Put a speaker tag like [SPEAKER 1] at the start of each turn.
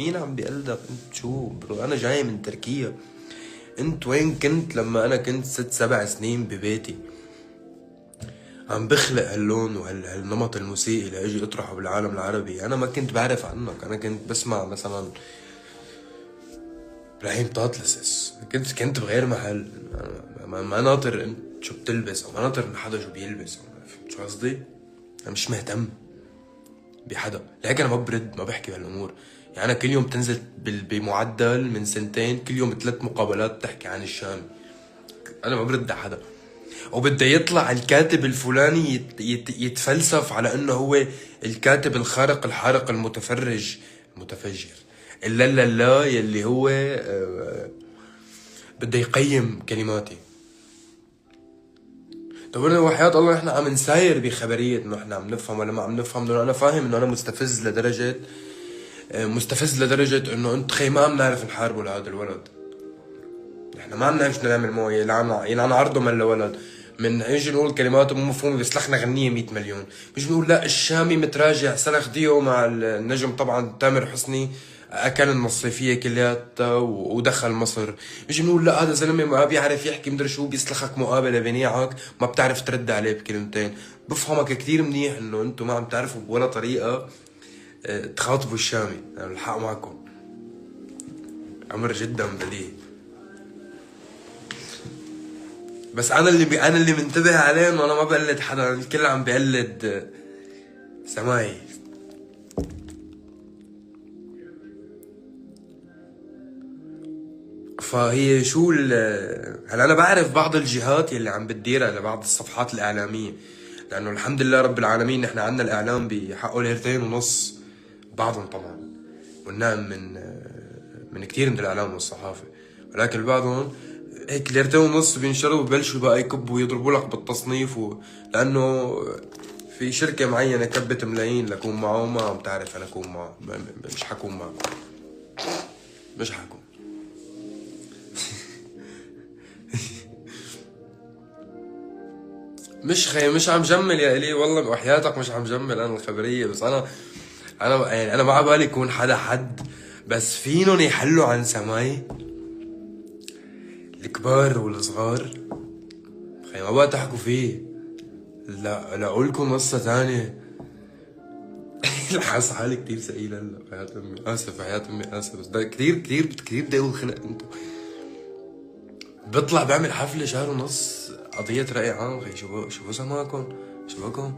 [SPEAKER 1] مين عم بيقلدك انت؟ شو برو، انا جاي من تركيا. انت وين كنت لما انا كنت 6 7 سنين ببيتي عم بخلق هاللون وهالنمط الموسيقي لاجي اطرحه بالعالم العربي؟ انا ما كنت بعرف عنك، انا كنت بسمع مثلا ابراهيم طاطلسس، كنت بغير محل. ما ناطر انت شو بتلبس، او ما ناطر ان حدا شو بيلبس. فهمت شو قصدي؟ انا مش مهتم بحدا، لهيك انا ما برد، ما بحكي بهالامور. يعني انا كل يوم بتنزل بمعدل من سنتين كل يوم 3 مقابلات بتحكي عن الشام. انا ما برد على حدا، وبده يطلع الكاتب الفلاني يتفلسف على انه هو الكاتب الخارق الحارق المتفرج المتفجر اللا لا لا يلي هو بده يقيم كلماتي. طب انا وحياة الله احنا عم نساير بخبرية انه احنا عم نفهم ولا ما عم نفهم، لانه انا فاهم انه انا مستفز لدرجة انه انت خي ما عم نعرف نحاربه لهذا الولد. احنا ما عم نعرف شو نعمل معه، يلعن عرضه من لولد. من ايش نقول كلماته مو مفهومه بيسلخنا غنية 100 مليون. مش بنقول لا الشامي متراجع سلخ ديو مع النجم طبعا تامر حسني، اكل النصيفية كلياتها ودخل مصر. مش بنقول لا هذا زلمه ما بيعرف يحكي مدري شو بيسلخك مقابله بنيعك ما بتعرف ترد عليه بكلمتين. بفهمك كتير منيح انه انتم ما عم تعرفوا ولا طريقه تخاطبوا الشامي. يعني الحق معكم، امر جدا بديهي. بس انا اللي منتبه عليه انه انا ما بقلد حدا، الكل عم بقلد سماي. فهي شو هلا انا بعرف بعض الجهات يلي عم بتديرها لبعض الصفحات الاعلاميه، لانه الحمد لله رب العالمين نحن عندنا الاعلام بحقه ليرتين ونص، بعضهم طبعا والنعم من كثير من الاعلام والصحافه، ولكن بعضهم هيك ليرتين ونص بينشروا وببلشوا بقى يكبوا ويضربوا لك بالتصنيف لانه في شركة معينة كبت ملايين لكون معه، ما عم تعرف انا اكون معه. مش حكون معه، مش حكون. مش عم جمل يا الي، والله وحياتك مش عم جمل انا الخبرية. بس انا يعني انا ما عبالي يكون حد، بس فينن يحلوا عن سماي الكبار والصغار. خي ما بقى تحكوا فيه. لا لقولكم قصة تانية. حاسس حالي كتير ثقيل هلا، حياة امي اسف، حياة امي اسف، بس ده كتير بضايقوا الخلق انتو. بيطلع بعمل حفلة شهر ونص قضية رأي عام. خي شو بسمعكم؟ شو بكم؟